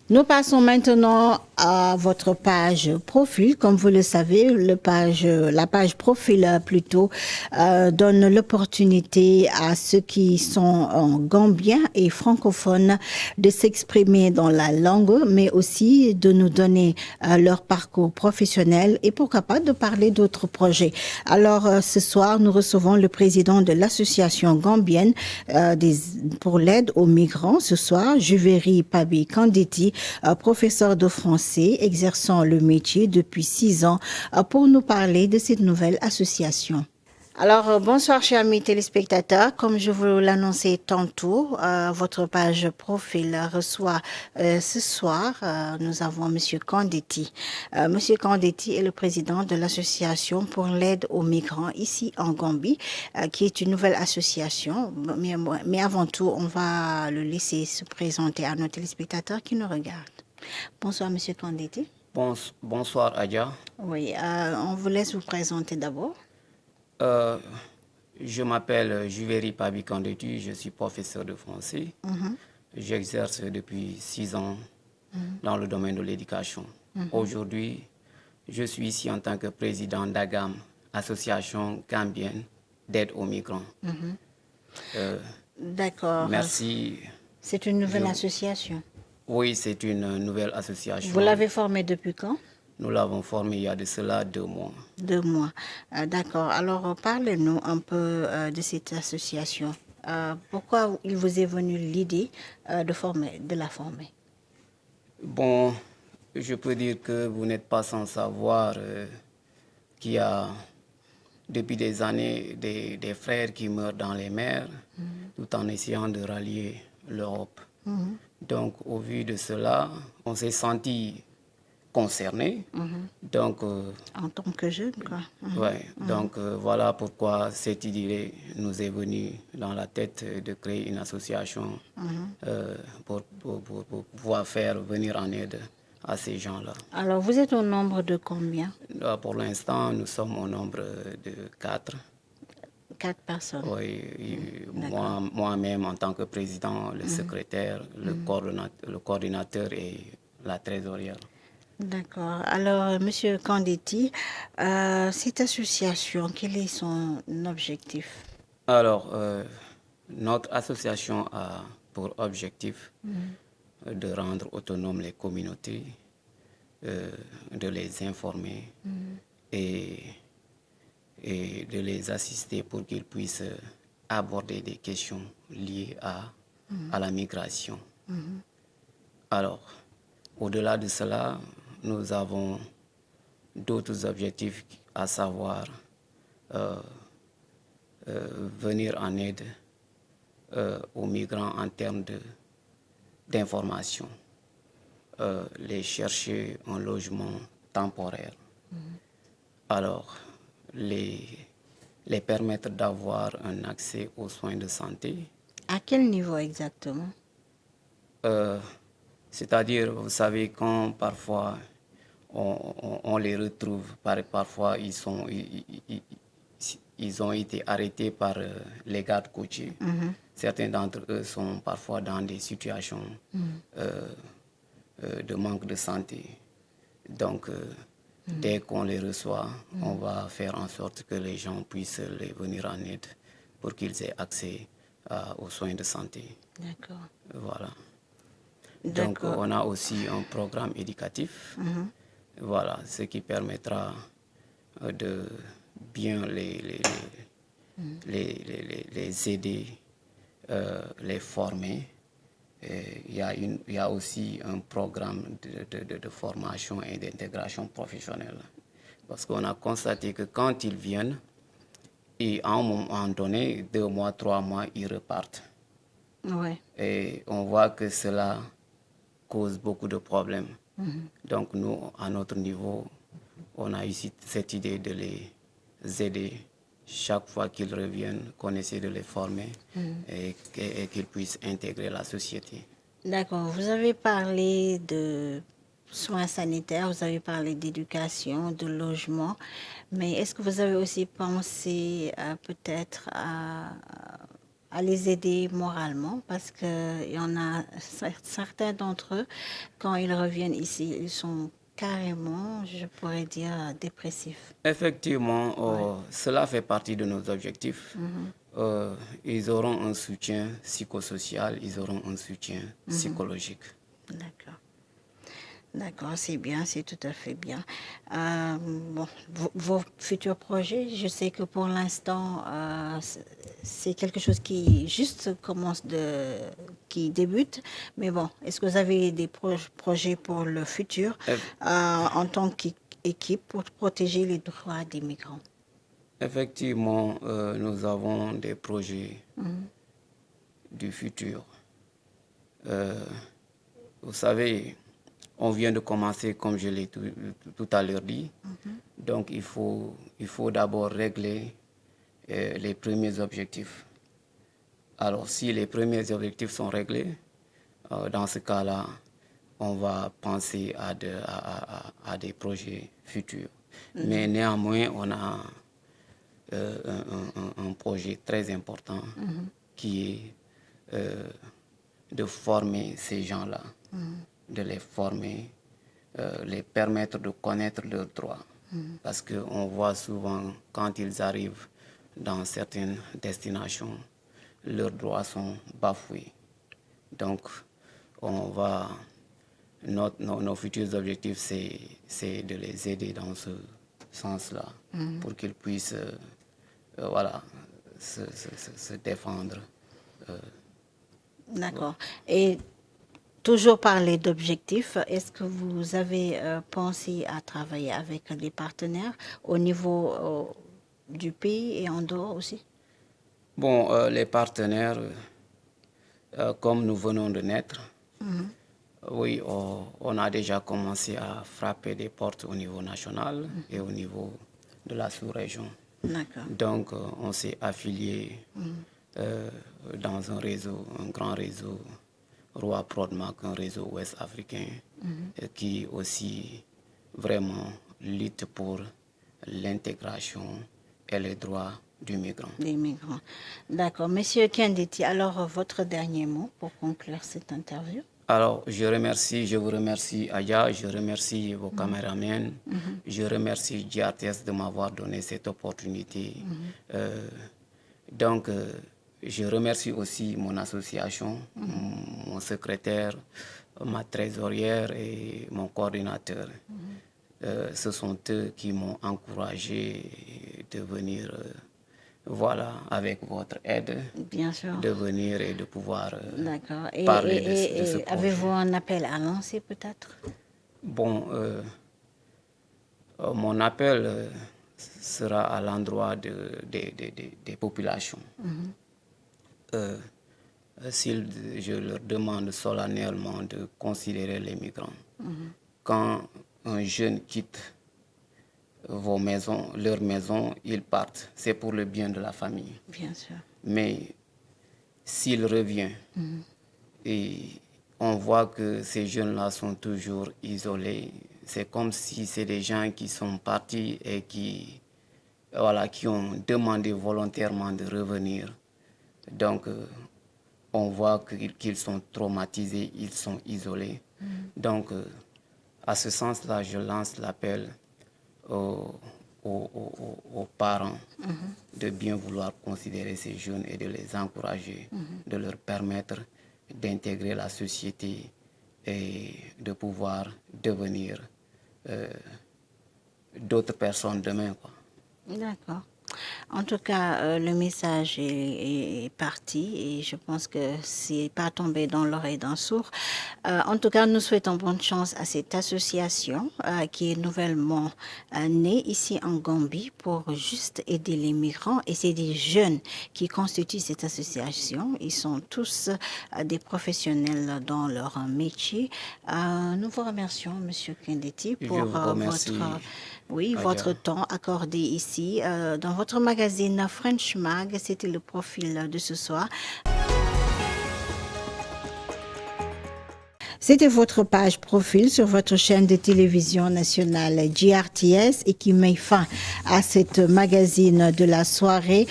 Nous passons maintenant à votre page profil. Comme vous le savez, la page profil plutôt donne l'opportunité à ceux qui sont gambiens et francophones de s'exprimer dans la langue, mais aussi de nous donner leur parcours professionnel et pourquoi pas de parler d'autres projets. Alors ce soir, nous recevons le président de l'association gambienne pour l'aide aux migrants. Ce soir, Juveri Pabi Kanditi, professeur de français exerçant le métier depuis 6 ans, pour nous parler de cette nouvelle association. Alors, bonsoir chers amis téléspectateurs. Comme je vous l'annonçais tantôt, votre page profil reçoit ce soir, nous avons Monsieur Kanditi. Monsieur Kanditi est le président de l'association pour l'aide aux migrants ici en Gambie, qui est une nouvelle association. Mais avant tout, on va le laisser se présenter à nos téléspectateurs qui nous regardent. Bonsoir Monsieur Kanditi. Bonsoir Adja. Oui, on vous laisse vous présenter d'abord. Je m'appelle Juveri Pabi Kanditi, je suis professeur de français. J'exerce depuis 6 ans dans le domaine de l'éducation. Aujourd'hui, je suis ici en tant que président d'AGAM, Association gambienne d'aide aux migrants. D'accord. Merci. C'est une nouvelle association. Oui, c'est une nouvelle association. Vous l'avez formée depuis quand? Nous l'avons formée il y a de cela 2 mois. 2 mois. D'accord. Alors, parlez-nous un peu de cette association. Pourquoi il vous est venu l'idée de la former? Bon, je peux dire que vous n'êtes pas sans savoir qu'il y a depuis des années des frères qui meurent dans les mers tout en essayant de rallier l'Europe. Donc, au vu de cela, on s'est senti concerné. Donc, en tant que jeune, quoi. Ouais, donc voilà pourquoi cette idée nous est venue dans la tête de créer une association pour pouvoir faire venir en aide à ces gens-là. Alors, vous êtes au nombre de combien? Pour l'instant, nous sommes au nombre de 4. 4 personnes. Oui, moi-même en tant que président, le secrétaire, le coordinateur et la trésorière. D'accord. Alors, Monsieur Kanditi, cette association, quel est son objectif? Alors, notre association a pour objectif de rendre autonomes les communautés, de les informer et de les assister pour qu'ils puissent aborder des questions liées à la migration. Alors, au-delà de cela, nous avons d'autres objectifs, à savoir venir en aide aux migrants en termes d'information, les chercher un logement temporaire. Alors, les permettre d'avoir un accès aux soins de santé. À quel niveau exactement? C'est-à-dire, vous savez, quand parfois on les retrouve, parfois ils ont été arrêtés par les gardes côtiers. Certains d'entre eux sont parfois dans des situations de manque de santé. Donc, dès qu'on les reçoit, on va faire en sorte que les gens puissent les venir en aide pour qu'ils aient accès aux soins de santé. D'accord. Voilà. Donc, on a aussi un programme éducatif, voilà, ce qui permettra de bien les aider, les former. Il y a aussi un programme de formation et d'intégration professionnelle. Parce qu'on a constaté que quand ils viennent, et à un moment donné, 2 mois, 3 mois, ils repartent. Ouais. Et on voit que cela cause beaucoup de problèmes. Donc nous, à notre niveau, on a ici cette idée de les aider chaque fois qu'ils reviennent, qu'on essaie de les former et qu'ils puissent intégrer la société. D'accord. Vous avez parlé de soins sanitaires, vous avez parlé d'éducation, de logement, mais est-ce que vous avez aussi pensé peut-être à à les aider moralement parce qu'il y en a certains d'entre eux, quand ils reviennent ici, ils sont carrément, je pourrais dire, dépressifs. Effectivement, cela fait partie de nos objectifs. Ils auront un soutien psychosocial, ils auront un soutien psychologique. D'accord. D'accord, c'est bien, c'est tout à fait bien. Bon, vos futurs projets, je sais que pour l'instant, c'est quelque chose qui juste qui débute. Mais bon, est-ce que vous avez des projets pour le futur en tant qu'équipe pour protéger les droits des migrants? Effectivement, nous avons des projets du futur. Vous savez, on vient de commencer, comme je l'ai tout à l'heure dit. Donc, il faut d'abord régler les premiers objectifs. Alors, si les premiers objectifs sont réglés, dans ce cas-là, on va penser à des projets futurs. Mais néanmoins, on a un projet très important qui est de former ces gens-là, de les former, les permettre de connaître leurs droits. Parce qu'on voit souvent, quand ils arrivent dans certaines destinations, leurs droits sont bafoués. Donc, nos futurs objectifs, c'est de les aider dans ce sens-là, pour qu'ils puissent se défendre. D'accord. Et toujours parler d'objectifs, est-ce que vous avez pensé à travailler avec des partenaires au niveau du pays et en dehors aussi? Bon, les partenaires, comme nous venons de naître, oui, on a déjà commencé à frapper des portes au niveau national et au niveau de la sous-région. D'accord. Donc, on s'est affilié dans un réseau, un grand réseau, Roi Prodmac, un réseau ouest africain, qui aussi vraiment lutte pour l'intégration et les droits du migrant. Des migrants. D'accord. Monsieur Kendeti, alors votre dernier mot pour conclure cette interview? Alors, je vous remercie Aya, je remercie vos caméramens, je remercie GRTS de m'avoir donné cette opportunité. Donc, je remercie aussi mon association, mon secrétaire, ma trésorière et mon coordinateur. Ce sont eux qui m'ont encouragé de venir, avec votre aide, bien sûr, de venir et de pouvoir d'accord. parler de ce projet. Avez-vous un appel à lancer peut-être? Bon, mon appel sera à l'endroit des populations. Je leur demande solennellement de considérer les migrants. Quand un jeune quitte leur maison, ils partent. C'est pour le bien de la famille. Bien sûr. Mais s'il revient, et on voit que ces jeunes-là sont toujours isolés, c'est comme si c'est des gens qui sont partis et qui ont demandé volontairement de revenir. Donc, on voit qu'ils sont traumatisés, ils sont isolés. Donc, à ce sens-là, je lance l'appel aux parents de bien vouloir considérer ces jeunes et de les encourager, de leur permettre d'intégrer la société et de pouvoir devenir d'autres personnes demain, quoi. D'accord. En tout cas, le message est parti et je pense que c'est pas tombé dans l'oreille d'un sourd. En tout cas, nous souhaitons bonne chance à cette association qui est nouvellement née ici en Gambie pour juste aider les migrants. Et c'est des jeunes qui constituent cette association. Ils sont tous des professionnels dans leur métier. Nous vous remercions, Monsieur Kendeti, pour votre temps accordé ici dans votre magazine French Mag. C'était le profil de ce soir. C'était votre page profil sur votre chaîne de télévision nationale GRTS et qui met fin à cette magazine de la soirée.